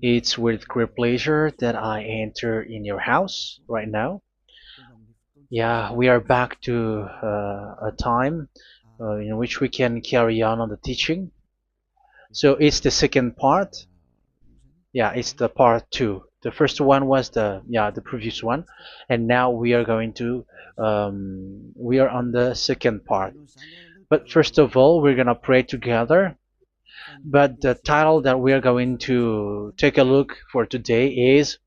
It's with great pleasure that I enter in your house right now. Yeah, we are back to a time in which we can carry on the teaching. So it's the second part. Yeah, it's the part two. The first one was the previous one, and now we are going to we are on the second part. But first of all, we're gonna pray together. But the title that we are going to take a look for today is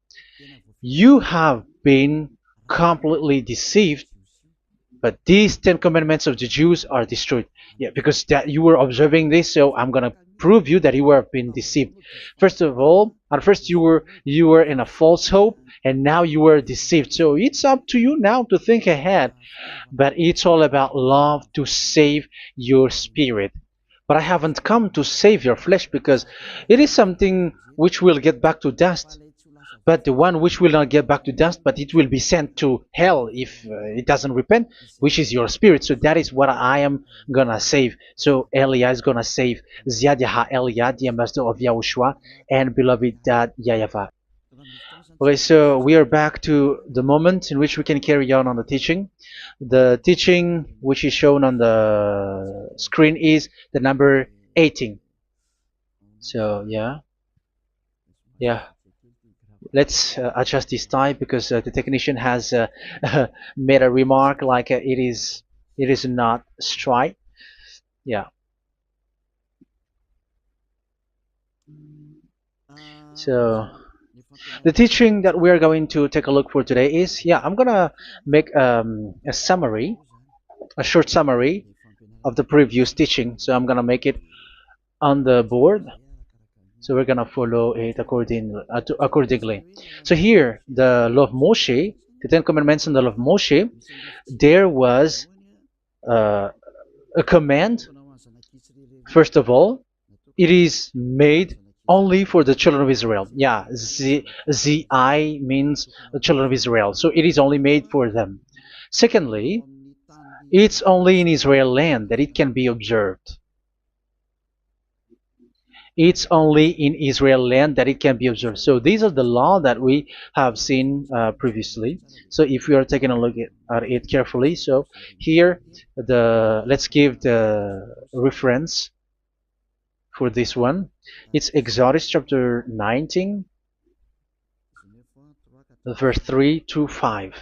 "You have been completely deceived, but these Ten Commandments of the Jews are destroyed." Yeah, because that you were observing this, so I'm gonna prove you that you were been deceived. First of all, at first you were in a false hope, and now you were deceived. So it's up to you now to think ahead. But it's all about love to save your spirit. But I haven't come to save your flesh because it is something which will get back to dust. But the one which will not get back to dust, but it will be sent to hell if it doesn't repent, which is your spirit. So that is what I am gonna save. So Elia is gonna save Ziadiha Elia, the ambassador of Yahushua, and beloved dad YAHVAH. Okay, so we are back to the moment in which we can carry on the teaching. The teaching which is shown on the screen is the number 18. So yeah, let's adjust this time because the technician has made a remark like it is not straight. Yeah. So the teaching that we are going to take a look for today is, I'm gonna make a summary, a short summary of the previous teaching. So I'm gonna make it on the board. So we're gonna follow it accordingly. So here, the law of Moshe, the Ten Commandments and the law of Moshe, there was uh, a command. First of all, it is made only for the children of Israel. Yeah, Z-I means the children of Israel. So it is only made for them. Secondly, it's only in Israel land that it can be observed. It's only in Israel land that it can be observed. So these are the law that we have seen previously. So if we are taking a look at it carefully, so here let's give the reference for this one. It's Exodus chapter 19, verse 3 to 5,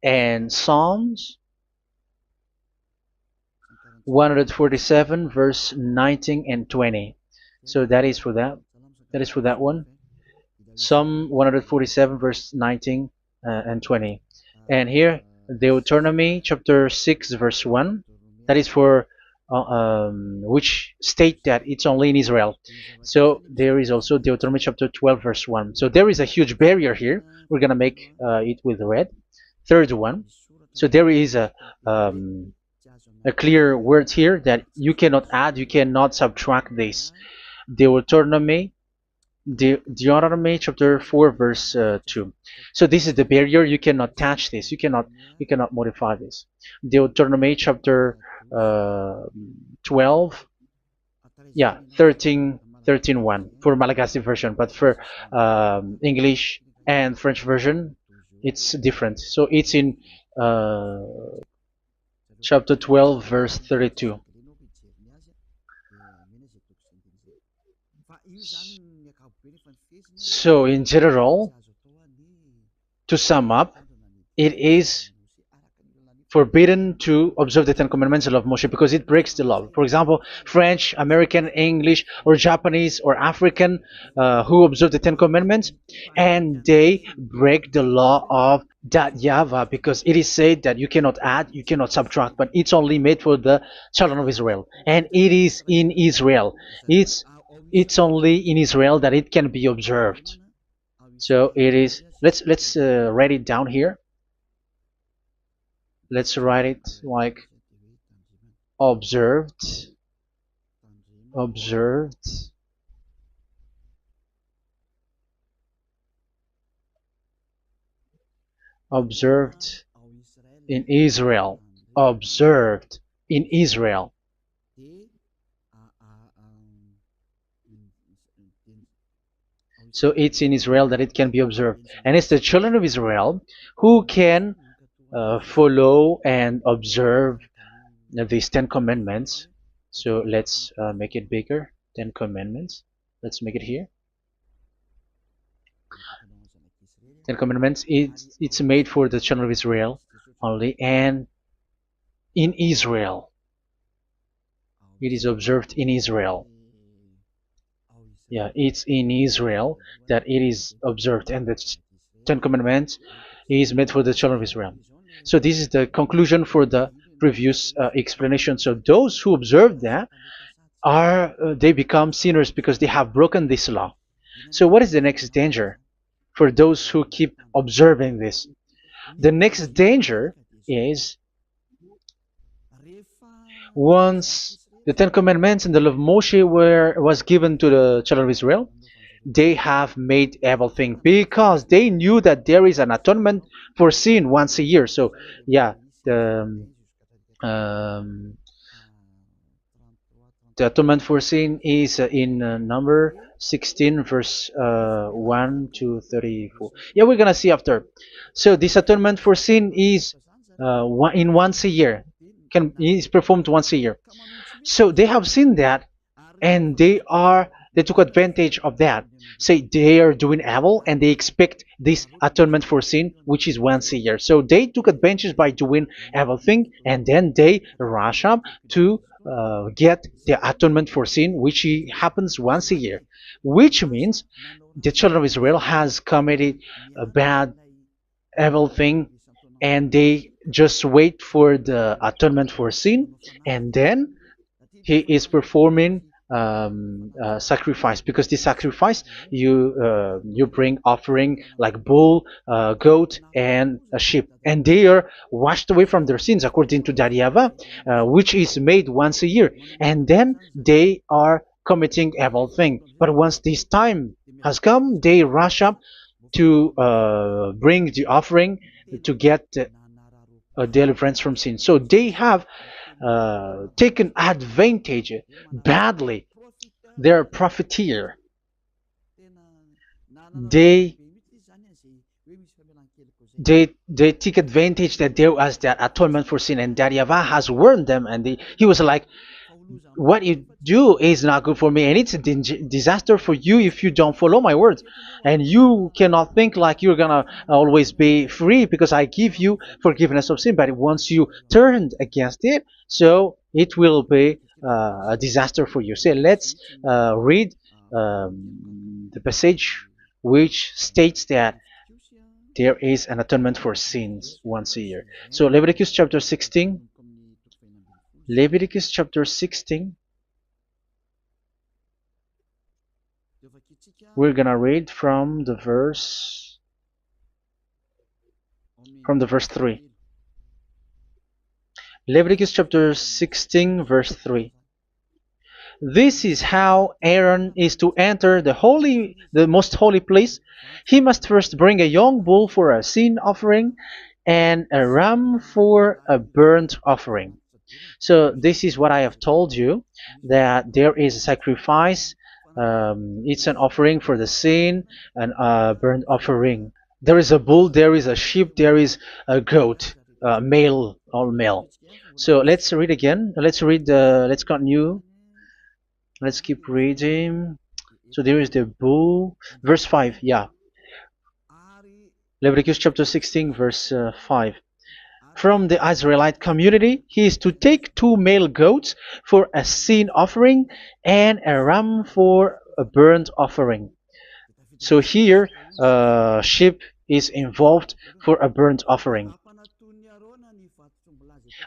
and Psalms 147, verse 19 and 20. So that is for that. That is for that one. Psalm 147, verse 19 and 20. And here, Deuteronomy chapter 6, verse 1. That is for which state that it's only in Israel. So there is also Deuteronomy chapter 12, verse 1. So there is a huge barrier here. We're going to make it with red. Third one. So there is a clear word here that you cannot add, you cannot subtract this. Deuteronomy Deuteronomy chapter 4 verse 2. So this is the barrier. You cannot touch this. You cannot modify this. Deuteronomy chapter 12, 13 1 for Malagasy version, but for English and French version, it's different. So it's in uh, chapter 12 verse 32. So in general, to sum up, it is forbidden to observe the Ten Commandments of Moshe because it breaks the law. For example, French, American, English, or Japanese or African who observe the Ten Commandments and they break the law of that Yahweh because it is said that you cannot add, you cannot subtract, but it's only made for the children of Israel, and it is in Israel. It's only in Israel that it can be observed. So it is. Let's write it down here. Let's write it like observed, observed, observed in Israel, observed in Israel. So it's in Israel that it can be observed. And it's the children of Israel who can follow and observe these 10 commandments. So let's make it bigger. 10 commandments. Let's make it here. 10 commandments. It's made for the children of Israel only, and in Israel. It is observed in Israel. Yeah, it's in Israel that it is observed, and the 10 commandments is made for the children of Israel. So this is the conclusion for the previous explanation. So those who observe that are they become sinners because they have broken this law. So what is the next danger for those who keep observing this? The next danger is once the Ten Commandments and the law of Moshe was given to the children of Israel, they have made everything because they knew that there is an atonement for sin once a year. So yeah, um, the atonement for sin is in number 16 verse 1 to 34. Yeah, we're gonna see after. So this atonement for sin is in once a year, is performed once a year. So they have seen that, and they took advantage of that. Say they are doing evil and they expect this atonement for sin, which is once a year. So they took advantage by doing evil thing, and then they rush up to get the atonement for sin, which happens once a year, which means the children of Israel has committed a bad evil thing, and they just wait for the atonement for sin, and then he is performing sacrifice, because the sacrifice you bring offering like bull, goat, and a sheep, and they are washed away from their sins according to that YAHVAH, which is made once a year, and then they are committing evil thing. But once this time has come, they rush up to bring the offering to get deliverance from sin. So they have taken advantage badly. They're a profiteer. They they take advantage that there was that atonement for sin, and that YAHVAH has warned them, and he was like, what you do is not good for me, and it's a disaster for you if you don't follow my words, and you cannot think like you're gonna always be free because I give you forgiveness of sin, but once you turned against it, so it will be a disaster for you. So let's read the passage which states that there is an atonement for sins once a year. So Leviticus chapter 16. Leviticus chapter 16. We're gonna read from the verse 3. Leviticus chapter 16 verse 3. This is how Aaron is to enter the most holy place. He must first bring a young bull for a sin offering and a ram for a burnt offering. So this is what I have told you, that there is a sacrifice. It's an offering for the sin, and a burnt offering. There is a bull, there is a sheep, there is a goat, male, all male. So let's read again. Let's continue. Let's keep reading. So there is the bull, verse 5. Yeah, Leviticus chapter 16 verse 5. From the Israelite community, he is to take 2 male goats for a sin offering and a ram for a burnt offering. So here, sheep is involved for a burnt offering.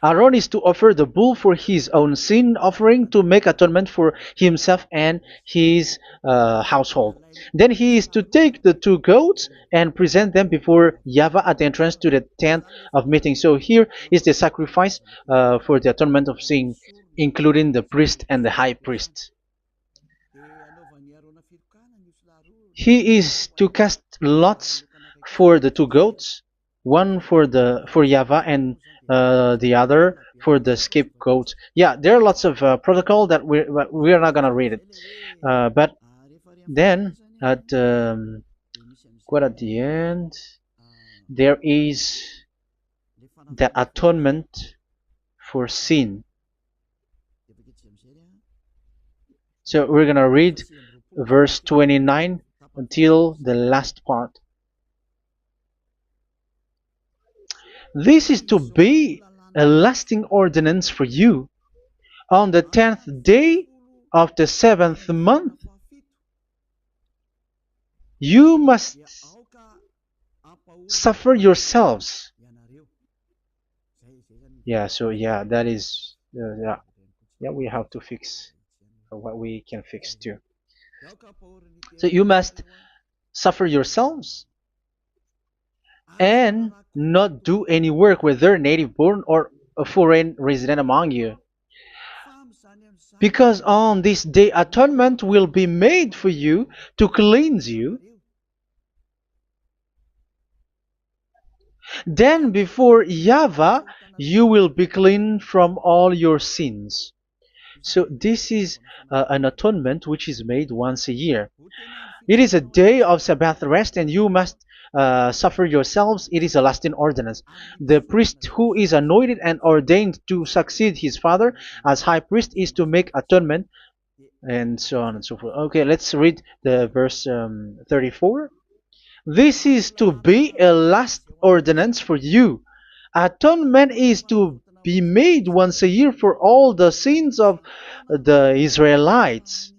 Aaron is to offer the bull for his own sin offering to make atonement for himself and his household. Then he is to take the 2 goats and present them before YAHVAH at the entrance to the tent of meeting. So here is the sacrifice for the atonement of sin, including the priest and the high priest. He is to cast lots for the 2 goats, one for YAHVAH and the other for the scapegoat. Yeah, there are lots of protocol that we're not gonna read it, but then At quite at the end, there is the atonement for sin. So we're gonna read verse 29 until the last part. This is to be a lasting ordinance for you. On the 10th day of the 7th month, you must suffer yourselves. Yeah, so yeah, that is, yeah, we have to fix what we can fix too. So you must suffer yourselves and not do any work, whether native born or a foreign resident among you. Because on this day atonement will be made for you to cleanse you. Then before YAHVAH you will be clean from all your sins. So this is an atonement which is made once a year. It is a day of Sabbath rest, and you must suffer yourselves. It is a lasting ordinance. The priest who is anointed and ordained to succeed his father as high priest is to make atonement, and so on and so forth. Okay, let's read the verse 34. This is to be a last ordinance for you. Atonement is to be made once a year for all the sins of the Israelites.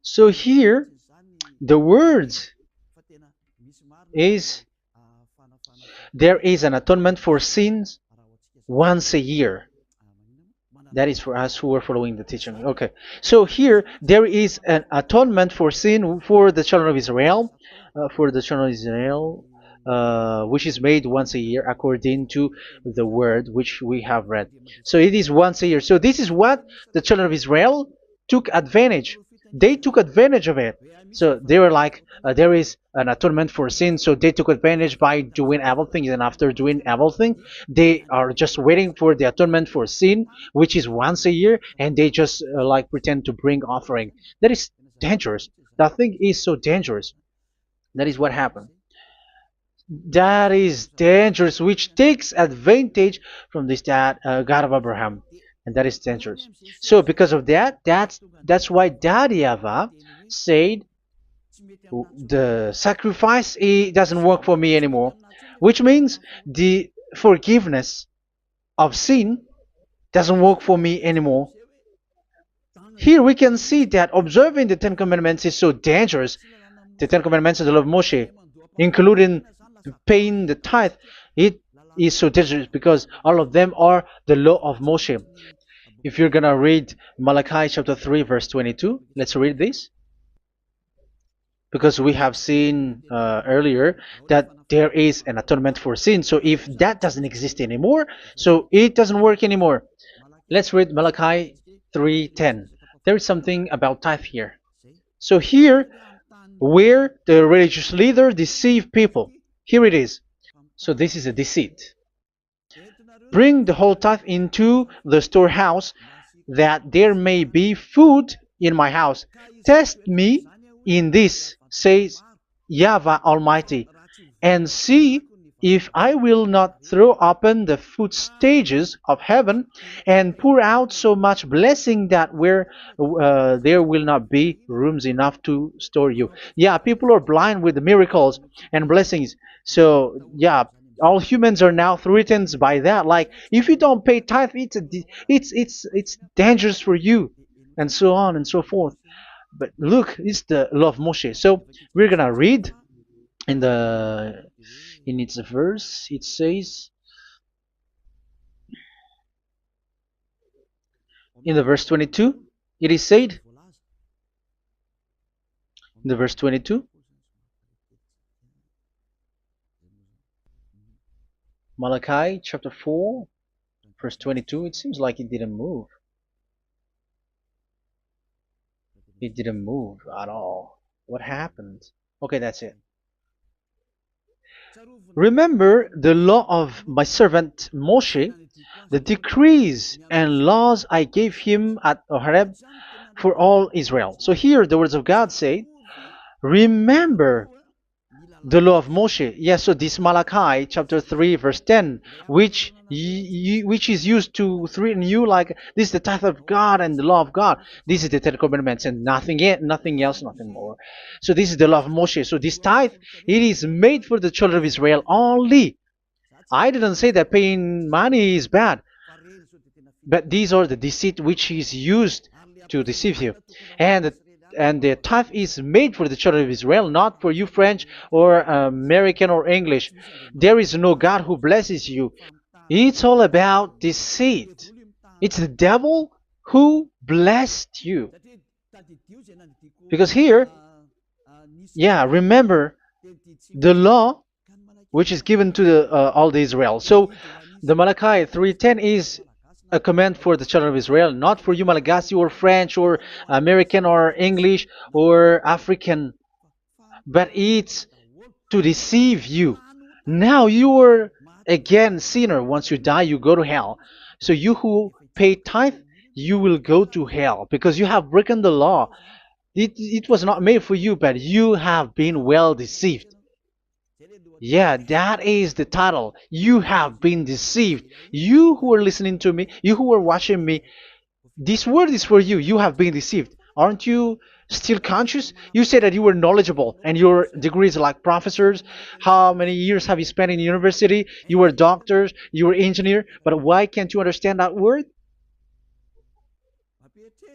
So here, the words is there is an atonement for sins once a year. That is for us who are following the teaching. Okay. So here, there is an atonement for sin for the children of Israel, which is made once a year according to the word which we have read. So it is once a year. So this is what the children of Israel took advantage. They took advantage of it. So they were like, there is an atonement for sin. So they took advantage by doing everything, and after doing everything, they are just waiting for the atonement for sin, which is once a year, and they just like pretend to bring offering. That is dangerous. That thing is so dangerous. That is what happened. That is dangerous, which takes advantage from this God of Abraham, and that is dangerous. So because of that, that's why Daddy Yahweh said the sacrifice it doesn't work for me anymore, which means the forgiveness of sin doesn't work for me anymore. Here we can see that observing the Ten Commandments is so dangerous. The Ten Commandments of the law of Moshe, including paying the tithe, it is so dangerous because all of them are the law of Moshe. If you're gonna read Malachi chapter 3 verse 22, let's read this. Because we have seen earlier that there is an atonement for sin. So if that doesn't exist anymore, so it doesn't work anymore. Let's read Malachi 3:10. There is something about tithe here. So here, where the religious leader deceive people, here it is. So this is a deceit. Bring the whole tithe into the storehouse, that there may be food in my house. Test me in this, says Yahweh Almighty, and see if I will not throw open the food stages of heaven and pour out so much blessing that where there will not be rooms enough to store you. Yeah, people are blind with the miracles and blessings. So yeah, all humans are now threatened by that. Like if you don't pay tithe, it's dangerous for you, and so on and so forth. But look, it's the law of Moshe. So we're gonna read in the in its verse. It says in the verse 22. It is said in the verse 22. Malachi chapter 4 verse 22. It seems like it didn't move. It didn't move at all. What happened? Okay, that's it. Remember the law of my servant Moshe, the decrees and laws I gave him at Horeb for all Israel. So here the words of God say, remember the law of Moshe. Yes, so this Malachi chapter 3 verse 10, which is used to threaten you like this is the tithe of God and the law of God. This is the Ten Commandments and nothing yet, nothing else, nothing more. So this is the law of Moshe. So this tithe, it is made for the children of Israel only. I didn't say that paying money is bad, but these are the deceit which is used to deceive you. And the tithe is made for the children of Israel, not for you French or American or English. There is no God who blesses you. It's all about deceit. It's the devil who blessed you. Because here, yeah, remember the law which is given to all the Israel. So the Malachi 3:10 is a command for the children of Israel, not for you Malagasy or French or American or English or African, but it's to deceive you. Now you are again sinner. Once you die, you go to hell. So you who pay tithe, you will go to hell because you have broken the law. It was not made for you, but you have been well deceived. Yeah, that is the title. You have been deceived. You who are listening to me, you who are watching me, this word is for you. You have been deceived. Aren't you still conscious? You said that you were knowledgeable and your degrees are like professors. How many years have you spent in university? You were doctors, you were engineer, but why can't you understand that word?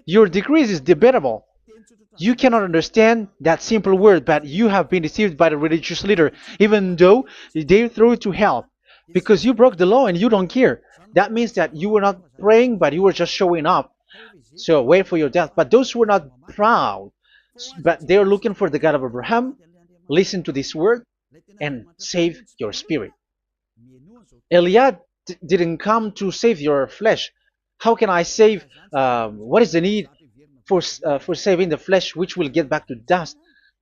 Your degrees is debatable. You cannot understand that simple word, but you have been deceived by the religious leader, even though they throw you to hell because you broke the law and you don't care. That means that you were not praying, but you were just showing up. So wait for your death. But those who are not proud, but they are looking for the God of Abraham, listen to this word and save your spirit. Eliad didn't come to save your flesh. How can I save? What is the need for saving the flesh, which will get back to dust?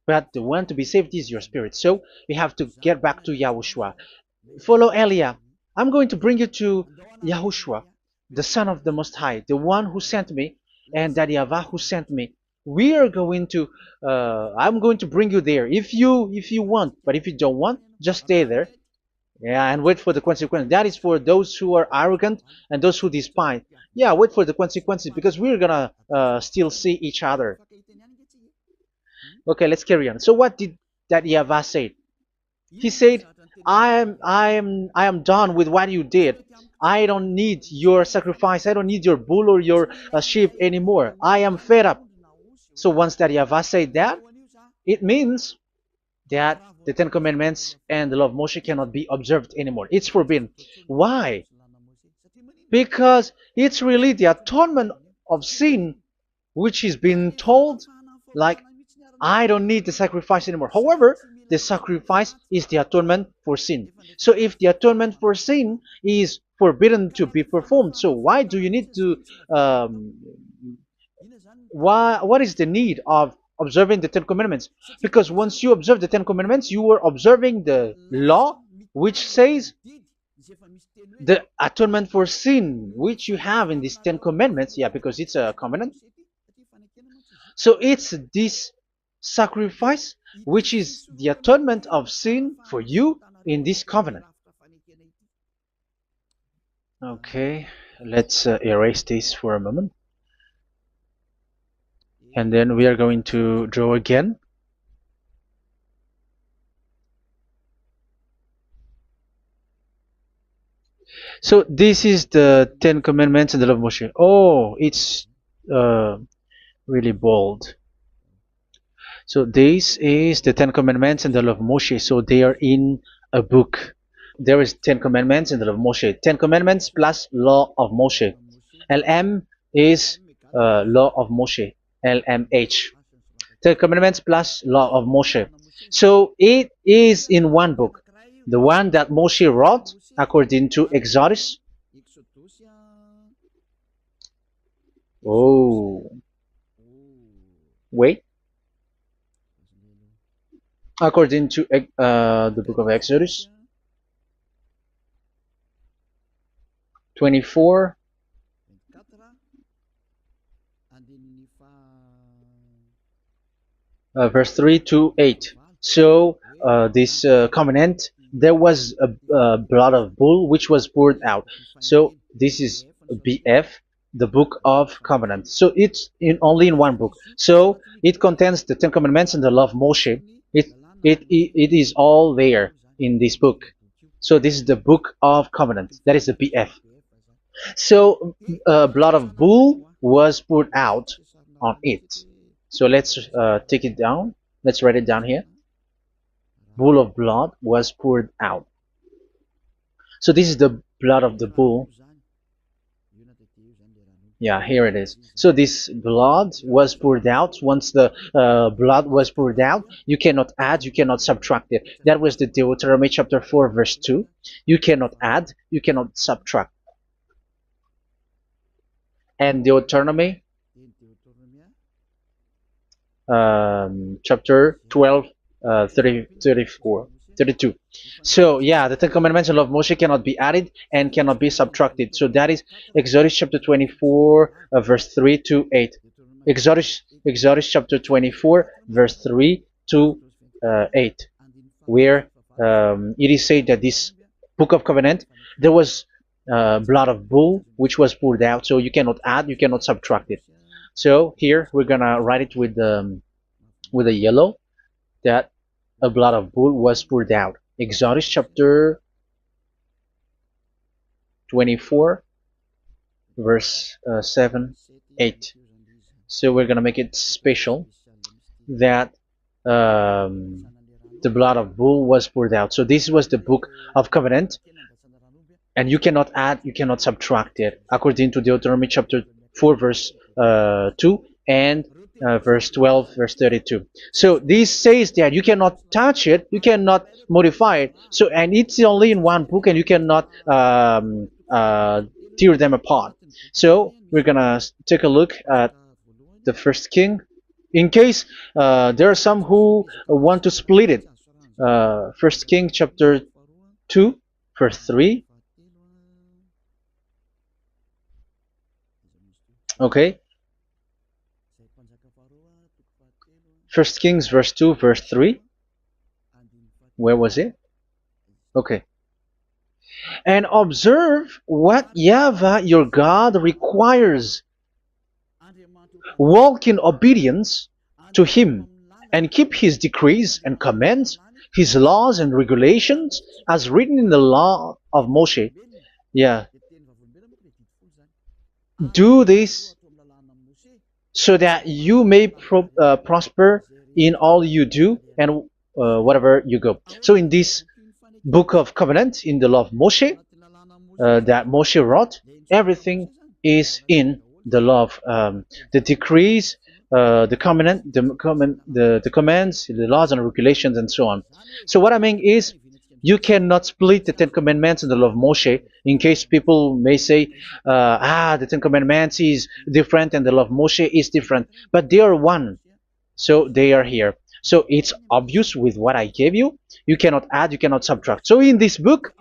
But the one to be saved is your spirit. So we have to get back to YAHOSHUAH. Follow Eliah. I'm going to bring you to YAHOSHUAH, the Son of the Most High, the one who sent me, and that YAHVAH who sent me. We are going to. I'm going to bring you there if you want, but if you don't want, just stay there. Yeah, and wait for the consequences. That is for those who are arrogant and those who despise. Yeah, wait for the consequences because we're gonna still see each other. Okay, let's carry on. So what did that YAHVAH say? He said, I am done with what you did. I don't need your sacrifice. I don't need your bull or your sheep anymore. I am fed up. So once that YAHVAH said that, it means that the Ten Commandments and the law of Moshe cannot be observed anymore. It's forbidden. Why? Because it's really the atonement of sin which is being told like I don't need the sacrifice anymore. However, the sacrifice is the atonement for sin. So if the atonement for sin is forbidden to be performed, so why do you need to what is the need of observing the Ten Commandments? Because once you observe the Ten Commandments, you are observing the law which says the atonement for sin which you have in these Ten Commandments. Yeah, because it's a covenant. So it's this sacrifice which is the atonement of sin for you in this covenant. Okay, let's erase this for a moment. And then we are going to draw again. So this is the Ten Commandments and the law of Moshe. Oh, it's really bold. So this is the Ten Commandments and the law of Moshe. So they are in a book. There is Ten Commandments and the law of Moshe. Ten Commandments plus law of Moshe. LM is law of Moshe. LMH. Ten Commandments plus law of Moshe. So it is in one book. The one that Moshe wrote according to Exodus. Oh, wait. According to the book of Exodus. 24, verse 3 to 8. So this covenant, there was a blood of bull which was poured out. So this is BF, the book of covenant. So it's only in one book. So it contains the Ten Commandments and the law of Moshe. It is all there in this book. So this is the book of covenant. That is the BF. So blood of bull was poured out on it. So let's take it down. Let's write it down here. Bull of blood was poured out. So this is the blood of the bull. Yeah, here it is. So this blood was poured out. Once the blood was poured out, you cannot add, you cannot subtract it. That was the Deuteronomy chapter 4, verse 2. You cannot add, you cannot subtract. And Deuteronomy chapter 12, 32. So yeah, the Ten Commandments and law of Moshe cannot be added and cannot be subtracted. So that is Exodus chapter 24, verse 3 to 8. Exodus chapter 24, verse 3 to 8, where it is said that this book of covenant, there was blood of bull which was poured out. So you cannot add, you cannot subtract it. So here we're gonna write it with a yellow, that a blood of bull was poured out. Exodus chapter 24, verse 7, 8. So we're gonna make it special that the blood of bull was poured out. So this was the book of covenant, and you cannot add, you cannot subtract it, according to Deuteronomy chapter 4, verse 2 and verse 12, verse 32. So this says that you cannot touch it, you cannot modify it. So, and it's only in one book, and you cannot tear them apart. So we're gonna take a look at the first king, in case there are some who want to split it. First King chapter 2, verse 3. Okay. First Kings verse 2, verse 3. Where was it? Okay. And observe what YAHVAH your God requires. Walk in obedience to him, and keep his decrees and commands, his laws and regulations, as written in the law of Moshe. Yeah. Do this so that you may prosper in all you do and whatever you go. So in this book of covenant, in the law of Moshe, that Moshe wrote, everything is in the law of the decrees, the covenant, the commands, the laws and regulations, and so on. So what I mean is, you cannot split the Ten Commandments and the law of Moshe, in case people may say, the Ten Commandments is different and the law of Moshe is different, but they are one. So they are here. So it's obvious with what I gave you. You cannot add, you cannot subtract. So in this book,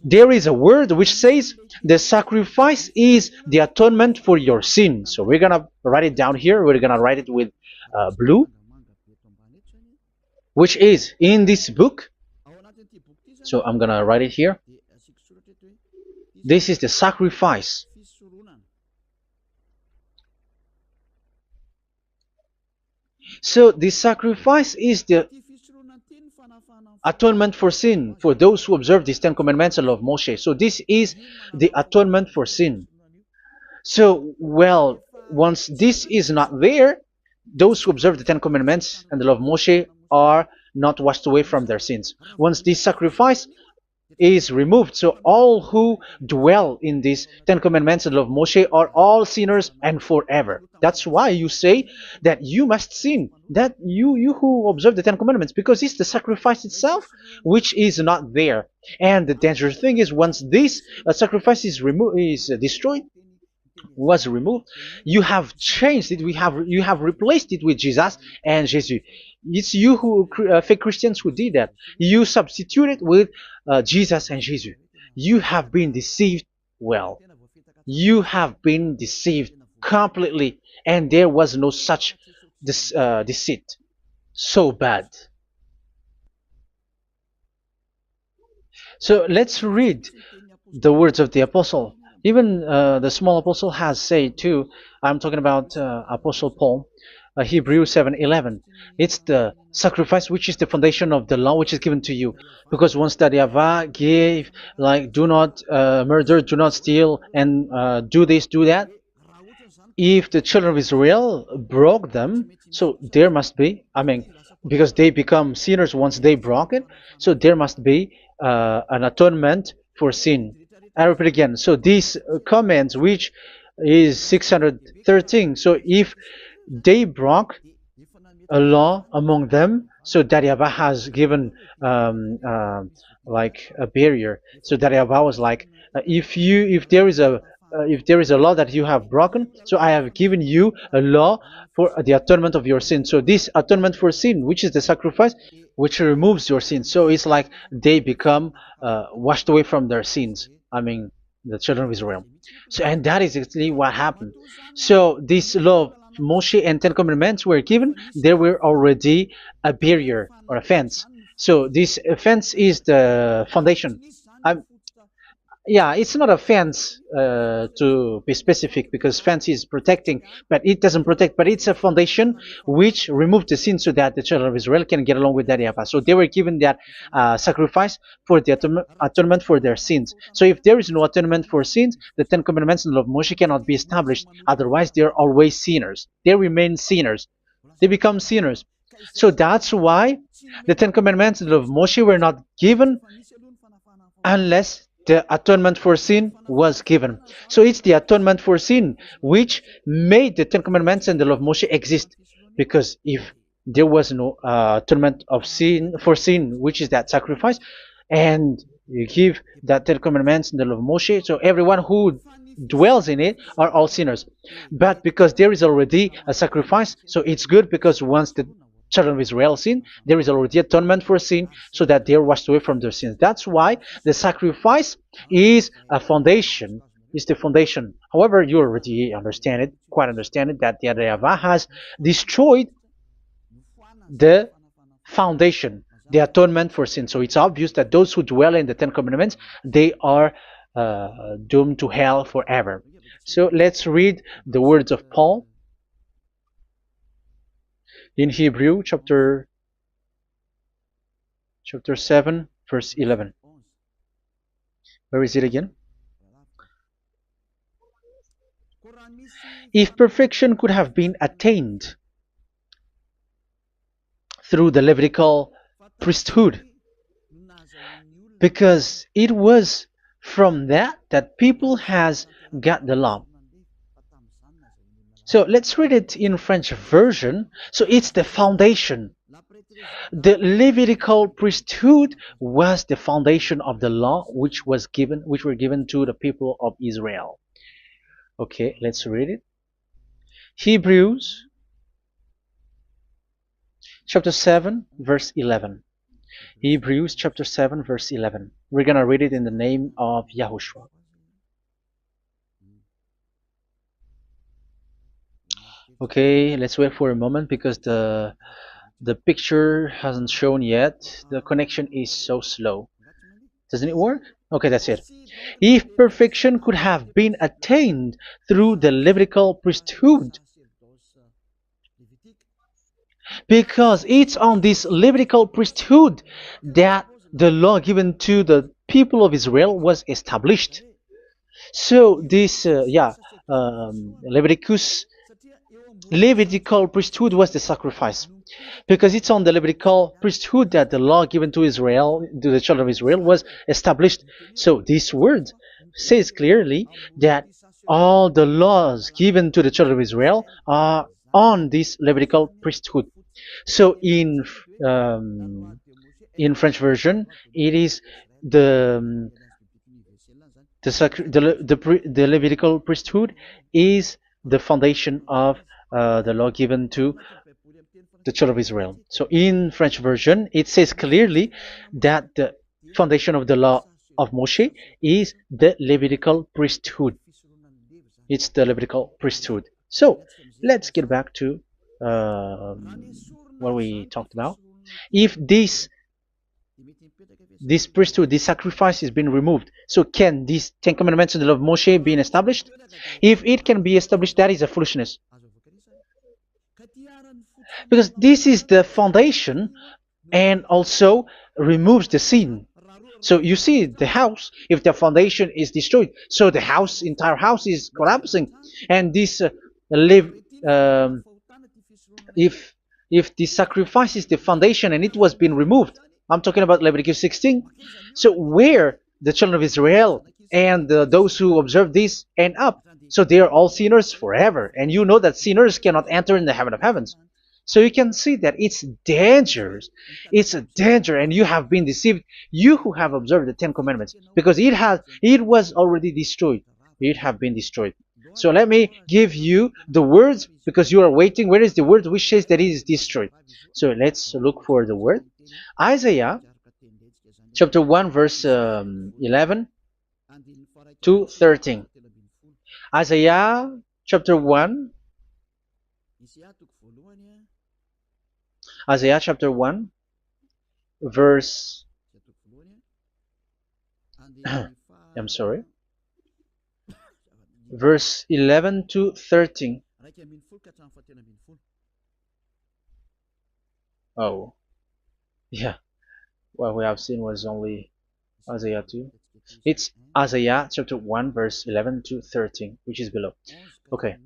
there is a word which says the sacrifice is the atonement for your sin. So we're gonna write it down here. We're gonna write it with blue, which is in this book. So I'm gonna write it here. This is the sacrifice. So the sacrifice is the atonement for sin, for those who observe these Ten Commandments and law of Moshe. So this is the atonement for sin. So, well, once this is not there, those who observe the Ten Commandments and the law of Moshe are not washed away from their sins. Once this sacrifice is removed, so all who dwell in these Ten Commandments and law of Moshe are all sinners and forever. That's why you say that you must sin, that you who observe the Ten Commandments, because it's the sacrifice itself which is not there. And the dangerous thing is, once this sacrifice is destroyed, was removed, you have changed it. You have replaced it with Jesus and Jesus. It's you who fake Christians who did that. You substitute it with Jesus and Jesus. You have been deceived well. You have been deceived completely, and there was no such deceit. So bad. So let's read the words of the apostle. Even the small apostle has said too. I'm talking about Apostle Paul, Hebrews 7:11. It's the sacrifice which is the foundation of the law which is given to you. Because once that Yahweh gave, like, do not murder, do not steal, and do this, do that, if the children of Israel broke them, so there must be, I mean, because they become sinners once they broke it, so there must be an atonement for sin. I repeat again. So these comments, which is 613, so if they broke a law among them, so Daryaba has given like a barrier. So Daryaba was like, if there is a law that you have broken, so I have given you a law for the atonement of your sin. So this atonement for sin, which is the sacrifice, which removes your sins. So it's like they become washed away from their sins. I mean, the children of Israel. So, and that is exactly what happened. So this law of Moshe and Ten Commandments were given. There were already a barrier or a fence. So this fence is the foundation. I, yeah, it's not a fence to be specific, because fence is protecting, but it doesn't protect. But it's a foundation which removed the sin so that the children of Israel can get along with that Yahweh. So they were given that sacrifice for the atonement for their sins. So if there is no atonement for sins, the Ten Commandments and the law of Moshe cannot be established. Otherwise, they are always sinners. They remain sinners. They become sinners. So that's why the Ten Commandments and the law of Moshe were not given unless the atonement for sin was given. So it's the atonement for sin which made the Ten Commandments and the law of Moshe exist. Because if there was no atonement of sin for sin, which is that sacrifice, and you give that Ten Commandments and the law of Moshe, so everyone who dwells in it are all sinners. But because there is already a sacrifice, so it's good, because once the children of Israel sin, there is already atonement for sin, so that they are washed away from their sins. That's why the sacrifice is a foundation, is the foundation. However, you already understand it, quite understand it, that the YAHVAH has destroyed the foundation, the atonement for sin. So it's obvious that those who dwell in the Ten Commandments, they are doomed to hell forever. So let's read the words of Paul in Hebrew chapter 7 verse 11. Where is it again? If perfection could have been attained through the Levitical priesthood, because it was from that people has got the law. So let's read it in French version. So it's the foundation. The Levitical priesthood was the foundation of the law which were given to the people of Israel. Okay, let's read it. Hebrews chapter 7 verse 11. Hebrews chapter 7 verse 11. We're going to read it in the name of YAHOSHUAH. Okay, let's wait for a moment, because the picture hasn't shown yet. The connection is so slow. Doesn't it work? Okay, that's it. If perfection could have been attained through the Levitical priesthood, because it's on this Levitical priesthood that the law given to the people of Israel was established. So this, Levitical priesthood was the sacrifice, because it's on the Levitical priesthood that the law given to Israel, to the children of Israel, was established. So this word says clearly that all the laws given to the children of Israel are on this Levitical priesthood. So in French version, it is the Levitical priesthood is the foundation of the law given to the children of Israel. So in French version, it says clearly that the foundation of the law of Moshe is the Levitical priesthood. It's the Levitical priesthood. So let's get back to what we talked about. If this priesthood, this sacrifice is being removed, so can these Ten Commandments and the law of Moshe be established? If it can be established, that is a foolishness. Because this is the foundation and also removes the sin. So you see the house, if the foundation is destroyed, so the house, entire house is collapsing. And this live, um, if the sacrifice is the foundation and it was being removed, I'm talking about Leviticus 16. So where the children of Israel and those who observe this end up, so they are all sinners forever. And you know that sinners cannot enter in the heaven of heavens. So you can see that it's dangerous. It's a danger, and you have been deceived. You who have observed the Ten Commandments, because it was already destroyed. It have been destroyed. So let me give you the words, because you are waiting. Where is the word which says that it is destroyed? So let's look for the word. Isaiah chapter 1 verse 11 to 13. Isaiah chapter 1. Isaiah chapter 1 verse I'm sorry, verse 11 to 13. Oh, yeah. What we have seen was only Isaiah 2. It's Isaiah chapter 1 verse 11 to 13, which is below. Okay.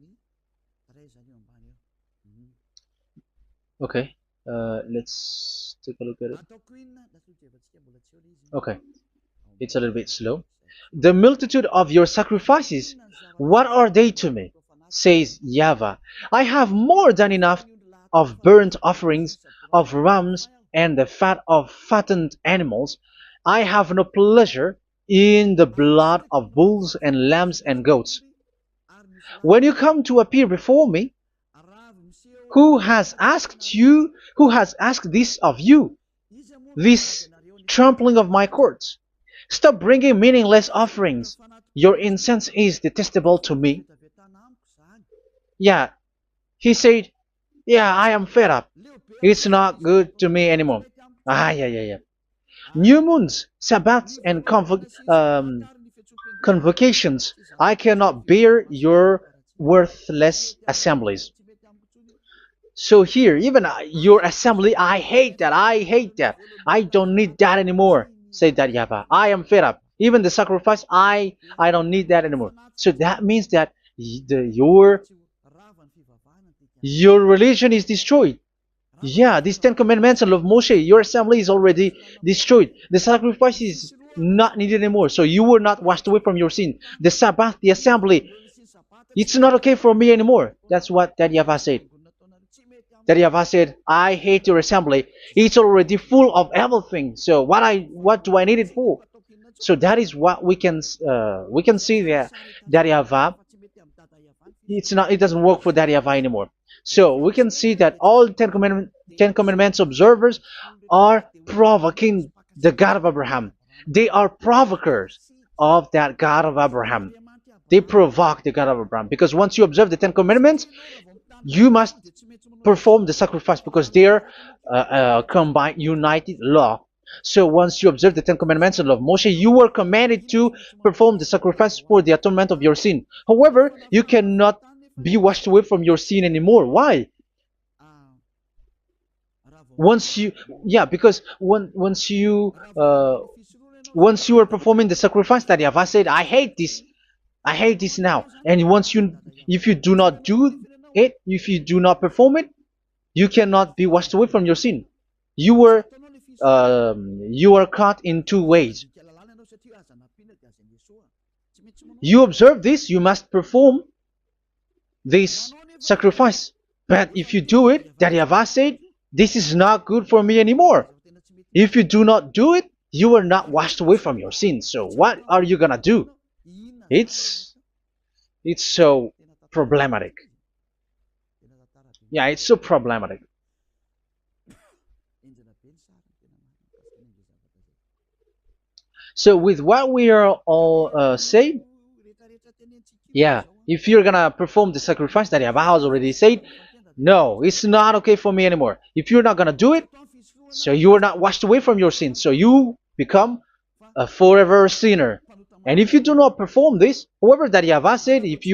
Okay. Let's take a look at it. Okay. It's a little bit slow. The multitude of your sacrifices, what are they to me? Says YAHVAH. I have more than enough of burnt offerings, of rams, and the fat of fattened animals. I have no pleasure in the blood of bulls and lambs and goats. When you come to appear before me, who has asked this of you, this trampling of my courts? Stop bringing meaningless offerings. Your incense is detestable to me. Yeah, he said, yeah, I am fed up. It's not good to me anymore. Yeah. New moons, Sabbaths, and convocations. I cannot bear your worthless assemblies. So here, even your assembly, I hate that. I hate that. I don't need that anymore. Say that, YAHVAH. I am fed up. Even the sacrifice, I don't need that anymore. So that means that your religion is destroyed. Yeah, these Ten Commandments and of Moshe, your assembly is already destroyed. The sacrifice is not needed anymore. So you were not washed away from your sin. The Sabbath, the assembly, it's not okay for me anymore. That's what that YAHVAH said. That YAHVAH said, I hate your assembly. It's already full of everything. So what do I need it for? So that is what we can see there. That YAHVAH, it doesn't work for that YAHVAH anymore. So we can see that all Ten Commandments observers are provoking the God of Abraham. They are provokers of that God of Abraham. They provoke the God of Abraham, because once you observe the Ten Commandments, you must perform the sacrifice, because they're combined, united law. So once you observe the Ten Commandments and love Moshe, you were commanded to perform the sacrifice for the atonement of your sin. However, you cannot be washed away from your sin anymore. Why? Because once you are performing the sacrifice, that YAHVAH said, I hate this now. And if you do not do it, if you do not perform it, you cannot be washed away from your sin. You are caught in two ways. You observe this, you must perform this sacrifice. But if you do it, that YAHVAH said, this is not good for me anymore. If you do not do it, you are not washed away from your sin. So what are you gonna do? It's so problematic. Yeah, it's so problematic. So with what we are all saying, yeah, if you're gonna perform the sacrifice that Yahweh has already said, no, it's not okay for me anymore. If you're not gonna do it, so you are not washed away from your sins, so you become a forever sinner. And if you do not perform this, whoever that Yahweh said, if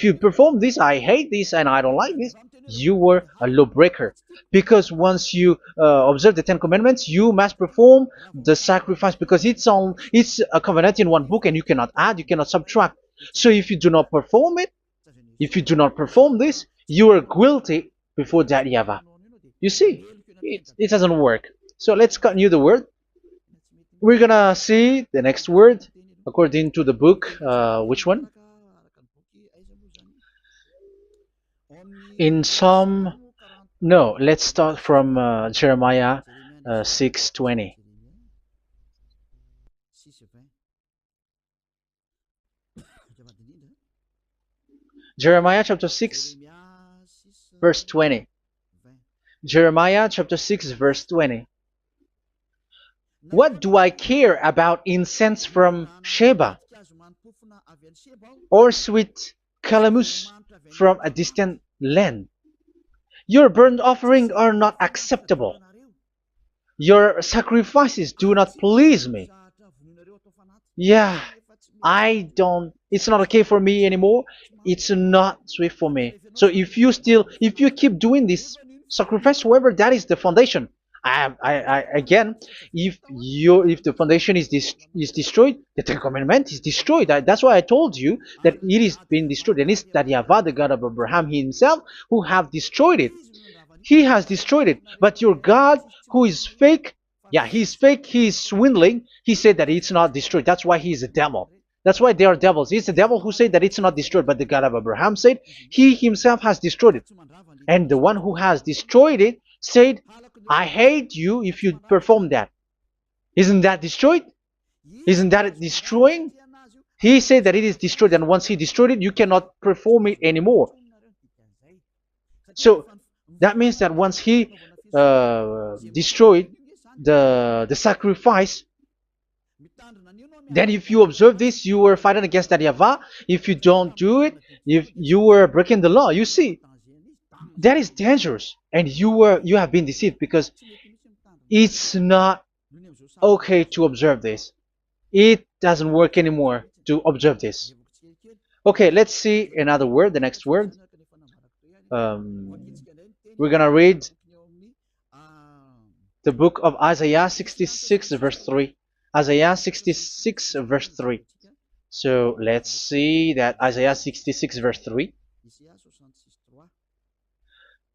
you perform this, I hate this and I don't like this, you were a lawbreaker. Because once you observe the Ten Commandments, you must perform the sacrifice, because it's a covenant in one book, and you cannot add, you cannot subtract. So if you do not perform it, if you do not perform this, you are guilty before that Yahweh. You see, it doesn't work. So let's continue the word. We're gonna see the next word according to the book. Which one? In Psalm. No, let's start from Jeremiah 6:20. Jeremiah chapter 6, verse 20. Jeremiah chapter 6, verse 20. What do I care about incense from Sheba, or sweet calamus from a distant land? Your burnt offerings are not acceptable. Your sacrifices do not please me. Yeah, it's not okay for me anymore. It's not sweet for me. So if you keep doing this sacrifice, however, that is the foundation. Again, if the foundation is destroyed, the Ten Commandment is destroyed. That's why I told you that it is being destroyed, and it's that Yahweh, the God of Abraham himself, who have destroyed it. He has destroyed it. But your God, who is fake, yeah, he's fake, he's swindling. He said that it's not destroyed. That's why he's a devil. That's why they are devils. It's the devil who said that it's not destroyed, but the God of Abraham said he himself has destroyed it. And the one who has destroyed it said, I hate you if you perform that. Isn't that destroyed? Isn't that destroying? He said that it is destroyed, and once he destroyed it, you cannot perform it anymore. So that means that once he destroyed the sacrifice, then if you observe this, you were fighting against that Yahweh. If you don't do it, if you were breaking the law, you see, that is dangerous, and you have been deceived, because it's not okay to observe this. It doesn't work anymore to observe this. Okay, let's see another word, the next word. We're gonna read the book of Isaiah 66 verse 3. Isaiah 66 verse 3. So let's see that Isaiah 66 verse 3.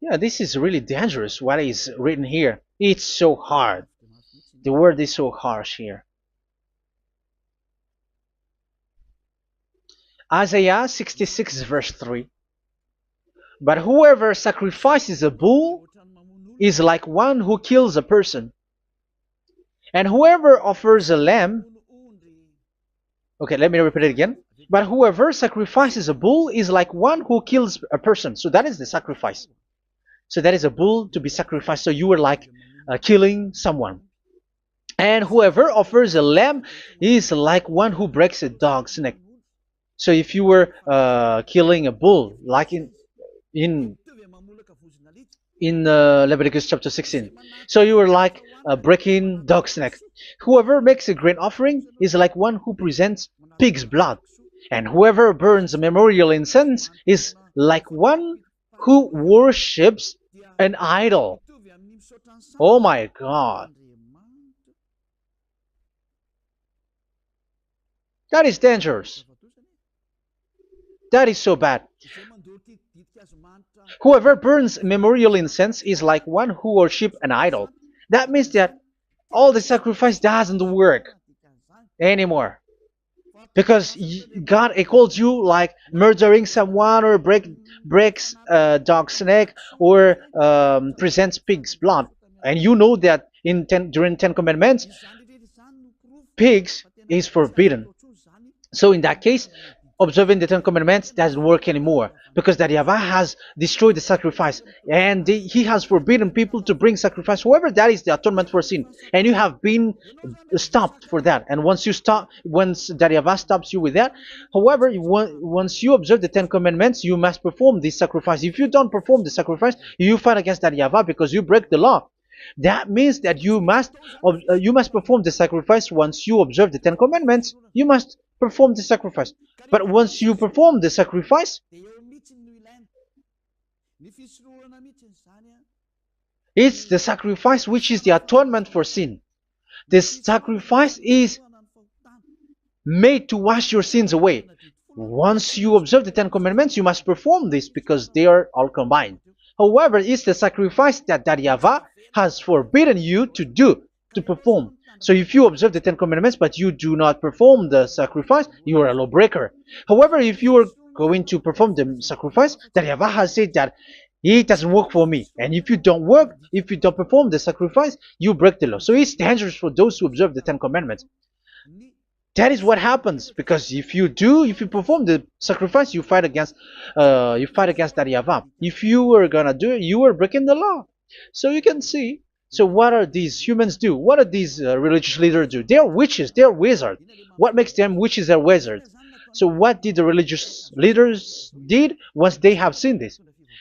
Yeah, this is really dangerous what is written here. It's so hard. The word is so harsh here. Isaiah 66 verse 3. But whoever sacrifices a bull is like one who kills a person. And whoever offers a lamb... Okay, let me repeat it again. But whoever sacrifices a bull is like one who kills a person. So that is the sacrifice. So that is a bull to be sacrificed. So you were like killing someone. And whoever offers a lamb is like one who breaks a dog's neck. So if you were killing a bull, like in Leviticus chapter 16, so you were like breaking dog's neck. Whoever makes a grain offering is like one who presents pig's blood, and whoever burns a memorial incense is like one who worships an idol. Oh my God, that is dangerous. That is so bad. Whoever burns memorial incense is like one who worships an idol. That means that all the sacrifice doesn't work anymore, because God calls you like murdering someone, or breaks a dog's neck, or presents pig's blood. And you know that during 10 Commandments, pigs is forbidden. So in that case, observing the Ten Commandments doesn't work anymore because that Yahweh has destroyed the sacrifice and he has forbidden people to bring sacrifice. However, that is the atonement for sin, and you have been stopped for that. And once that Yahweh stops you with that, however, once you observe the Ten Commandments, you must perform this sacrifice. If you don't perform the sacrifice, you fight against that Yahweh because you break the law. That means that you must perform the sacrifice. Once you observe the Ten Commandments, you must perform the sacrifice. But once you perform the sacrifice, it's the sacrifice which is the atonement for sin. This sacrifice is made to wash your sins away. Once you observe the Ten Commandments, you must perform this because they are all combined. However, it's the sacrifice that Yahweh has forbidden you to do, to perform. So if you observe the Ten Commandments but you do not perform the sacrifice, you are a lawbreaker. However, if you are going to perform the sacrifice, that Yahweh has said that it doesn't work for me. And if you don't perform the sacrifice, you break the law. So it's dangerous for those who observe the Ten Commandments. That is what happens, because if you perform the sacrifice, you fight against that Yahweh. If you are gonna do it, you are breaking the law. So you can see. So what are these humans do? What are these religious leaders do? They are witches. They are wizards. What makes them witches and wizards? So what did the religious leaders did once they have seen this?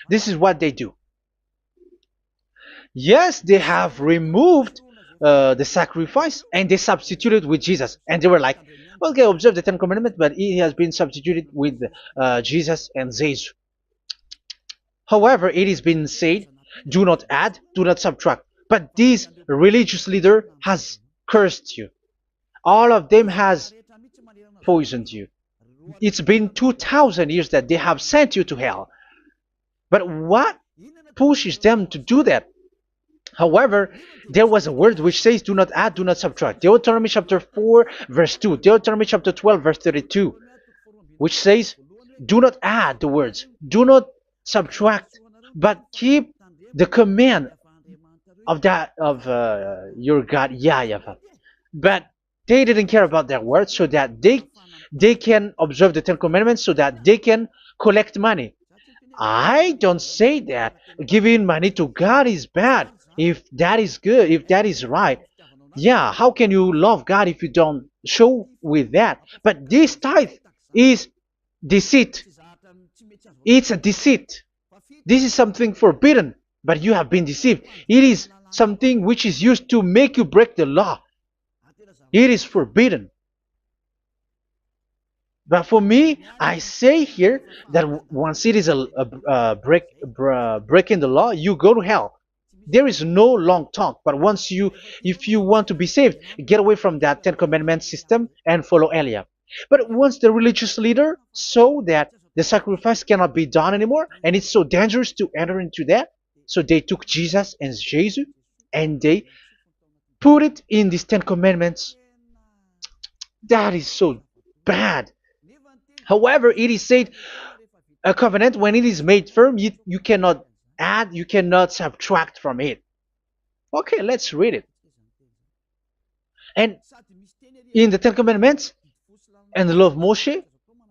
This is what they do. Yes, they have removed the sacrifice and they substituted with Jesus, and they were like, okay, observe the Ten Commandments, but it has been substituted with Jesus and Jesus. However, it has been said, do not add, do not subtract. But this religious leader has cursed you. All of them has poisoned you. It's been 2,000 years that they have sent you to hell. But what pushes them to do that? However, there was a word which says, do not add, do not subtract. Deuteronomy chapter 4, verse 2. Deuteronomy chapter 12, verse 32. Which says, do not add the words. Do not subtract. But keep the command of your God, Yahweh. But they didn't care about their words, so that they can observe the Ten Commandments, so that they can collect money. I don't say that giving money to God is bad. If that is good, if that is right, yeah, how can you love God if you don't show with that? But this tithe is deceit. It's a deceit. This is something forbidden, but you have been deceived. It is something which is used to make you break the law. It is forbidden. But for me, I say here that once it is breaking the law, you go to hell. There is no long talk. But if you want to be saved, get away from that Ten Commandments system and follow Eliab. But once the religious leader saw that the sacrifice cannot be done anymore, and it's so dangerous to enter into that, so they took Jesus and Jesus and they put it in these Ten Commandments. That is so bad. However, it is said, a covenant, when it is made firm, you cannot add, you cannot subtract from it. Okay, let's read it. And in the Ten Commandments and the law of Moshe,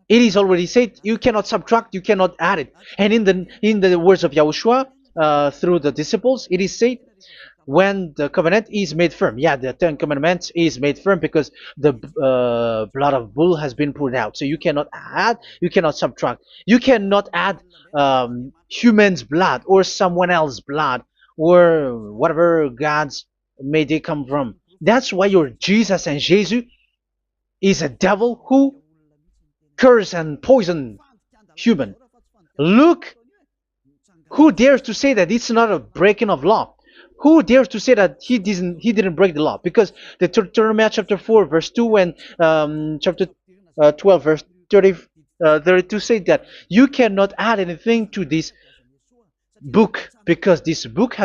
it is already said, you cannot subtract, you cannot add it. And in the words of YAHOSHUAH, through the disciples, it is said, when the covenant is made firm. Yeah, the Ten Commandments is made firm because the blood of bull has been poured out. So you cannot add, you cannot subtract. You cannot add human's blood or someone else's blood or whatever gods may they come from. That's why your Jesus and Jesus is a devil who curse and poison human. Look, who dares to say that it's not a breaking of law? Who dares to say that he didn't break the law? Because the Deuteronomy chapter 4 verse 2 and chapter 12 verse 32 say that you cannot add anything to this book, because this book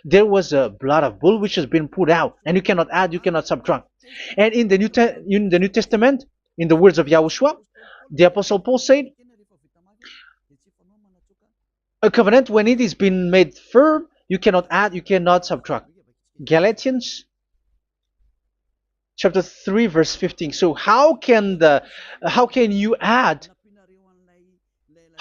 there was a blood of bull which has been put out, and you cannot add, you cannot subtract. And in the New Testament, in the words of YAHOSHUAH, the Apostle Paul said, a covenant, when it is been made firm, you cannot add, you cannot subtract. Galatians chapter 3 verse 15. So how can you add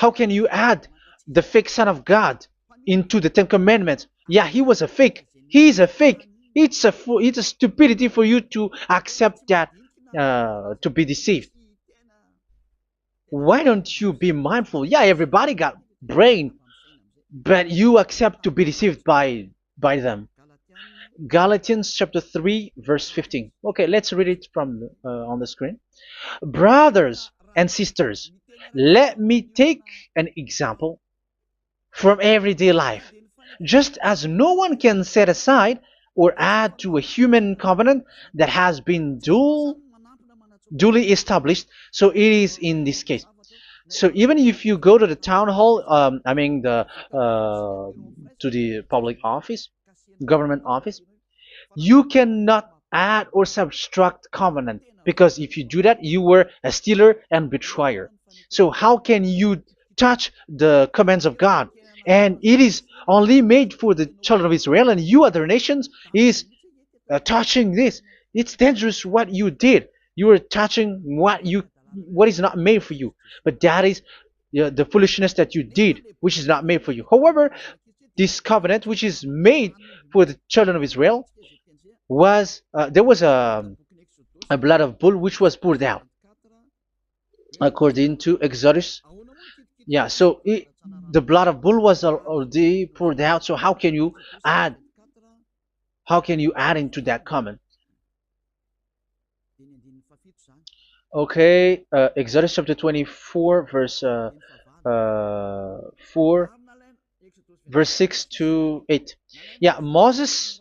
How can you add the fake Son of God into the Ten Commandments? Yeah, he was a fake. He is a fake. It's a stupidity for you to accept that, to be deceived. Why don't you be mindful? Yeah, everybody got brain, but you accept to be deceived by them. Galatians chapter 3 verse 15. Okay, let's read it from on the screen. Brothers and sisters, let me take an example from everyday life. Just as no one can set aside or add to a human covenant that has been duly established, so it is in this case. So even if you go to the town hall, I mean to the public office, government office, you cannot add or subtract covenant, because if you do that, you were a stealer and betrayer. So how can you touch the commands of God? And it is only made for the children of Israel, and you other nations is touching this. It's dangerous what you did. You are touching what is not made for you. But that is, yeah, the foolishness that you did, which is not made for you. However, this covenant, which is made for the children of Israel, was there was a blood of bull which was poured out according to Exodus. Yeah, so the blood of bull was already poured out. So add how can you add into that comment? Okay, Exodus chapter 24 verse 4, verse 6 to 8. Yeah, Moses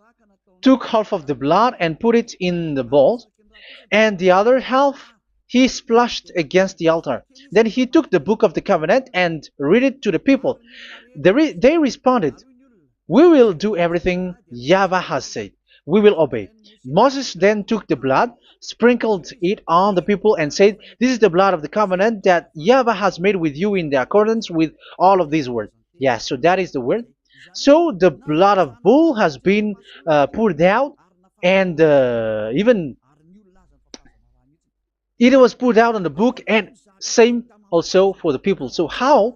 took half of the blood and put it in the bowl, and the other half he splashed against the altar. Then he took the book of the covenant and read it to the people. They responded, "We will do everything Yahweh has said. We will obey." Moses then took the blood, sprinkled it on the people, and said, "This is the blood of the covenant that Yahweh has made with you in the accordance with all of these words." Yeah, so that is the word. So the blood of bull has been poured out, and even it was poured out on the book, and same also for the people. So how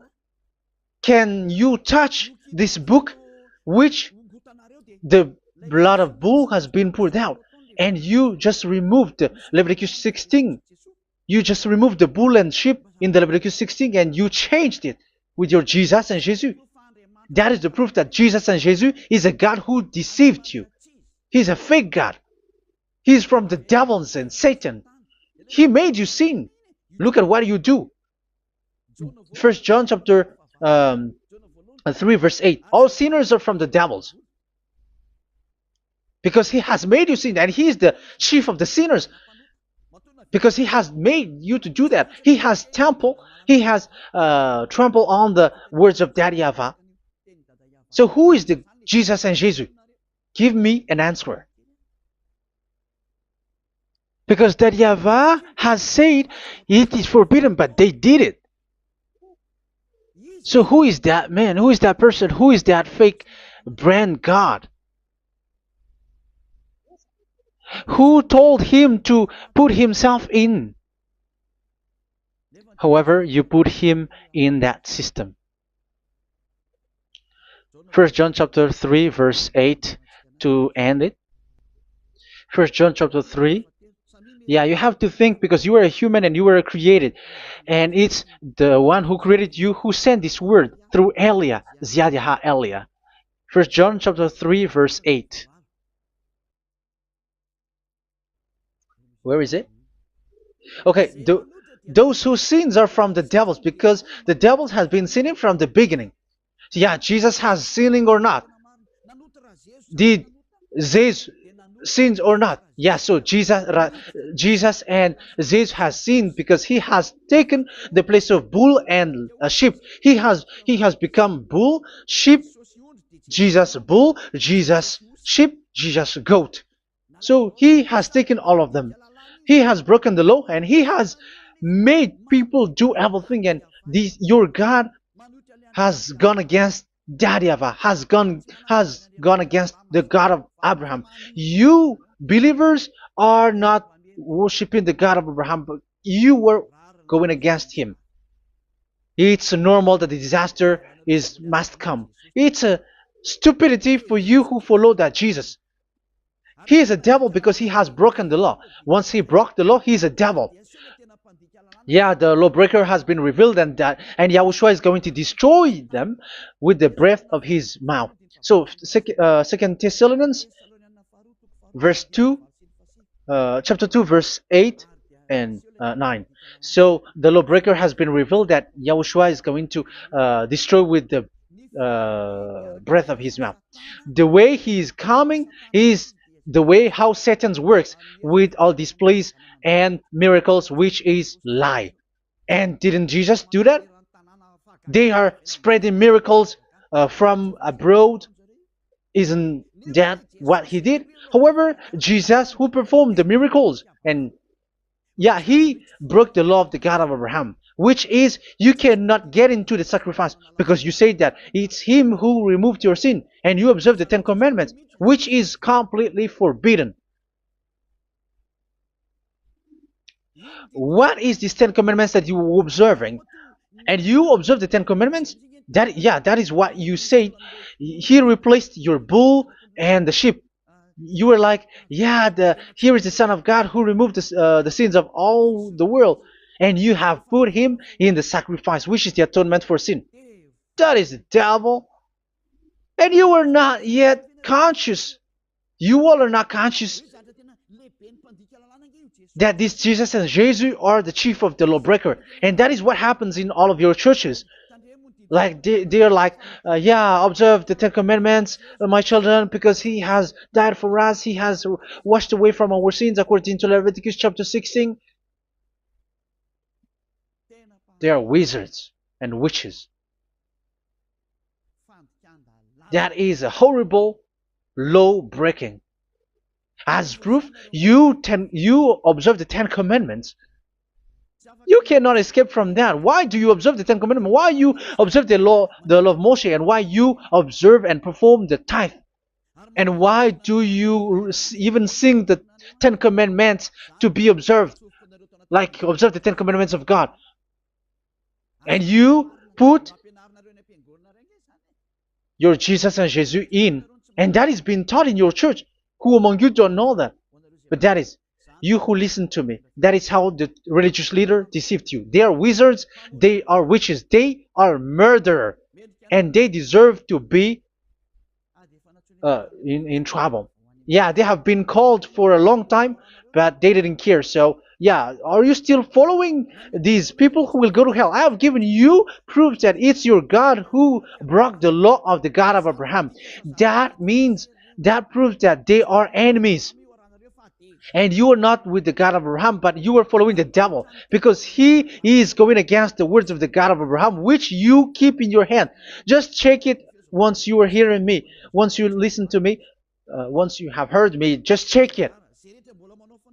can you touch this book which the blood of bull has been poured out, and you just removed Leviticus 16? You just removed the bull and sheep in the Leviticus 16, and you changed it with your Jesus and Jesus. That is the proof that Jesus and Jesus is a God who deceived you. He's a fake God. He's from the devils and Satan. He made you sin. Look at what you do. First John chapter 3 verse 8. All sinners are from the devils, because he has made you sin, and he is the chief of the sinners, because he has made you to do that. He has trampled on the words of Daddy Yahvah. So who is the Jesus and Jesus? Give me an answer. Because Daddy Yahvah has said it is forbidden, but they did it. So who is that man? Who is that person? Who is that fake brand God? Who told him to put himself in? However, you put him in that system. First John chapter 3 verse 8 to end it. First John chapter 3. Yeah, you have to think, because you are a human and you were created. And it's the one who created you who sent this word through Elia, Ziadaha Elia. First John chapter 3 verse 8. Where is it? Okay, those whose sins are from the devils, because the devils has been sinning from the beginning. So yeah, Jesus has sinning or not? Did Zeus sins or not? Yeah, so Jesus and Zeus has sinned, because he has taken the place of bull and a sheep. He has become bull, sheep, Jesus bull, Jesus sheep, Jesus goat. So he has taken all of them. He has broken the law, and he has made people do everything. And your God has gone against Daddy Yahvah, has gone against the God of Abraham. You believers are not worshiping the God of Abraham, but you were going against him. It's normal that the disaster is must come. It's a stupidity for you who follow that Jesus. He is a devil because he has broken the law. Once he broke the law, he is a devil. Yeah, the lawbreaker has been revealed, and Yahushua is going to destroy them with the breath of his mouth. So, Second Thessalonians, verse 2, chapter 2, verse 8 and 9. So the lawbreaker has been revealed that Yahushua is going to destroy with the breath of his mouth. The way he is coming is the way how Satan works with all displays and miracles, which is lie. And didn't Jesus do that? They are spreading miracles from abroad. Isn't that what he did? However, Jesus, who performed the miracles, and yeah, he broke the law of the God of Abraham, which is you cannot get into the sacrifice because you say that it's him who removed your sin, and you observe the Ten Commandments, which is completely forbidden. What is these Ten Commandments that you were observing? And you observe the Ten Commandments? That, yeah, that is what you said. He replaced your bull and the sheep. You were like, yeah, here is the Son of God who removed the sins of all the world, and you have put him in the sacrifice, which is the atonement for sin. That is the devil. And you are not yet conscious. You all are not conscious that this Jesus and Jesus are the chief of the lawbreaker. And that is what happens in all of your churches. Like they are like, yeah, observe the Ten Commandments, my children, because he has died for us. He has washed away from our sins according to Leviticus chapter 16. They are wizards and witches. That is a horrible law breaking. As proof, you observe the Ten Commandments. You cannot escape from that. Why do you observe the Ten Commandments? Why you observe the law of Moshe, and why you observe and perform the tithe? And why do you even sing the Ten Commandments to be observed? Like observe the Ten Commandments of God. And you put your Jesus and Jesus in. And that is being taught in your church. Who among you don't know that? But that is you who listen to me. That is how the religious leader deceived you. They are wizards. They are witches. They are murderers. And they deserve to be in trouble. Yeah, they have been called for a long time, but they didn't care. So, yeah, are you still following these people who will go to hell? I have given you proof that it's your God who broke the law of the God of Abraham. That proves that they are enemies. And you are not with the God of Abraham, but you are following the devil, because he is going against the words of the God of Abraham, which you keep in your hand. Just check it once you are hearing me. Once you listen to me, once you have heard me, just check it.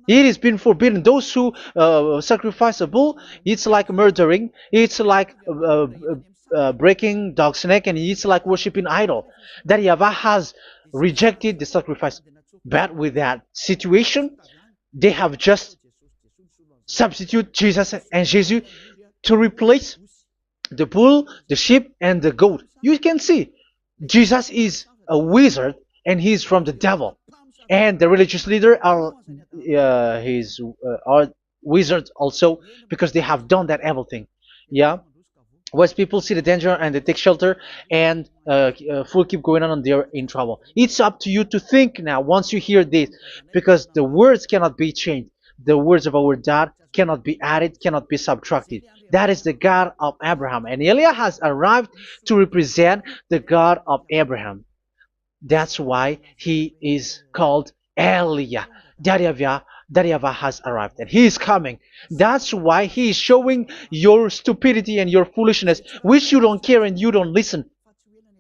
It has been forbidden. Those who sacrifice a bull, it's like murdering. It's like breaking dog's neck, and it's like worshiping idol. That YAHVAH has rejected the sacrifice. But with that situation, they have just substitute Jesus and Jesus to replace the bull, the sheep, and the goat. You can see Jesus is a wizard, and he's from the devil. And the religious leader are wizards also, because they have done that evil thing. Yeah. Once people see the danger and they take shelter, and full keep going on, and they're in trouble. It's up to you to think now once you hear this, because the words cannot be changed. The words of our God cannot be added, cannot be subtracted. That is the God of Abraham, and Eliah has arrived to represent the God of Abraham. That's why he is called Eliah. YAHVAH has arrived, and he is coming. That's why he is showing your stupidity and your foolishness, which you don't care and you don't listen.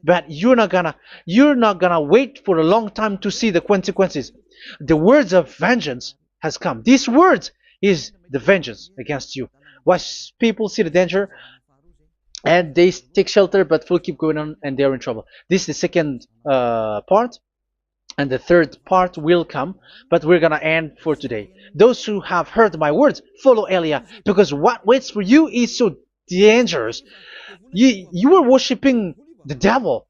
But you're not gonna wait for a long time to see the consequences. The words of vengeance has come. These words is the vengeance against you. Watch people see the danger and they take shelter, but will keep going on, and they're in trouble. This is the second part. And the third part will come, but we're gonna end for today. Those who have heard my words, follow Eliah, because what waits for you is so dangerous. You were worshiping the devil.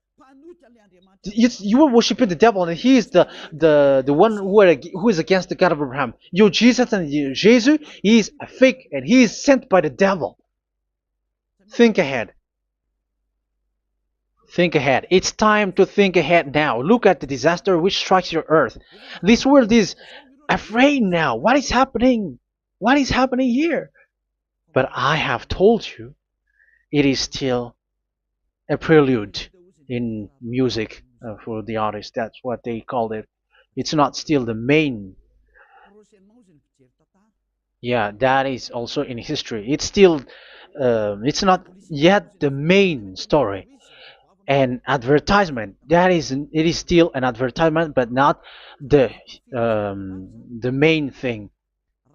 You were worshiping the devil, and he is the one who is against the God of Abraham. You Jesus and you, Jesus, he is a fake, and he is sent by the devil. Think ahead. Think ahead. It's time to think ahead now. Look at the disaster which strikes your earth. This world is afraid now. What is happening? What is happening here? But I have told you, it is still a prelude in music for the artist. That's what they called it. It's not still the main. Yeah, that is also in history. It's still, it's not yet the main story. And advertisement, that is, it is still an advertisement, but not the the main thing.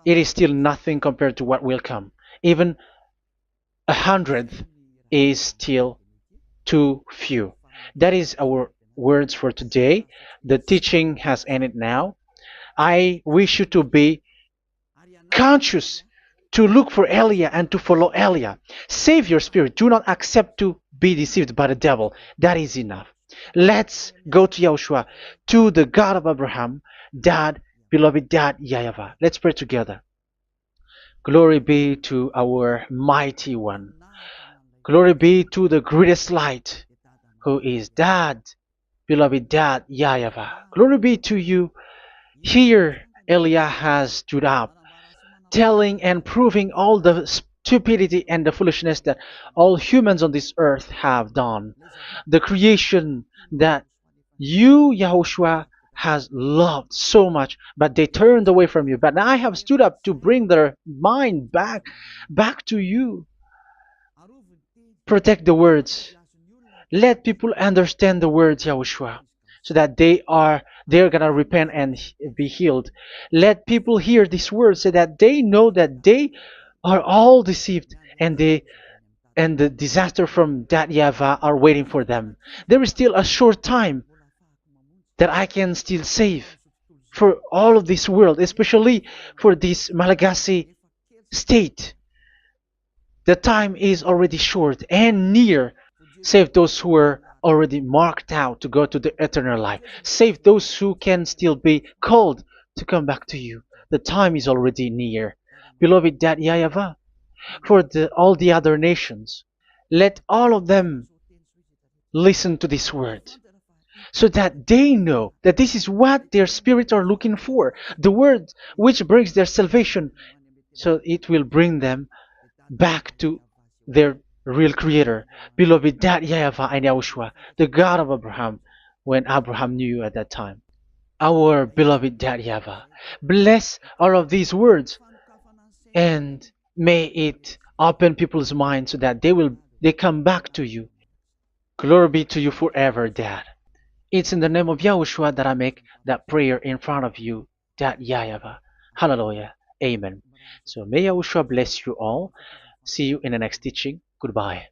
It is still nothing compared to what will come. Even a hundredth is still too few. That is our words for today. The teaching has ended now. I wish you to be conscious, to look for Elia and to follow Elia. Save your spirit. Do not accept to be deceived by the devil. That is enough. Let's go to Yahushua, to the God of Abraham, Dad, beloved Dad, YAHVAH. Let's pray together. Glory be to our mighty one. Glory be to the greatest light, who is Dad, beloved Dad, YAHVAH. Glory be to you. Here, Elia has stood up, telling and proving all the stupidity and the foolishness that all humans on this earth have done. The creation that you, Yahushua, has loved so much, but they turned away from you. But I have stood up to bring their mind back to you. Protect the words. Let people understand the words, Yahushua, so that they're gonna repent and be healed. Let people hear these words so that they know that they are all deceived, and the disaster from that YAHVAH are waiting for them. There is still a short time that I can still save for all of this world, especially for this Malagasy state. The time is already short and near. Save those who are already marked out to go to the eternal life. Save those who can still be called to come back to you. The time is already near. Beloved Dad YAHVAH, for all the other nations, let all of them listen to this word, so that they know that this is what their spirits are looking for, the word which brings their salvation, so it will bring them back to their real creator, beloved Dad YAHVAH and Yahushua, the God of Abraham, when Abraham knew you at that time. Our beloved Dad YAHVAH, bless all of these words, and may it open people's minds so that they come back to you. Glory be to you forever, Dad. It's in the name of Yahushua that I make that prayer in front of you, Dad YAHVAH. Hallelujah. Amen. So may Yahushua bless you all. See you in the next teaching. Goodbye.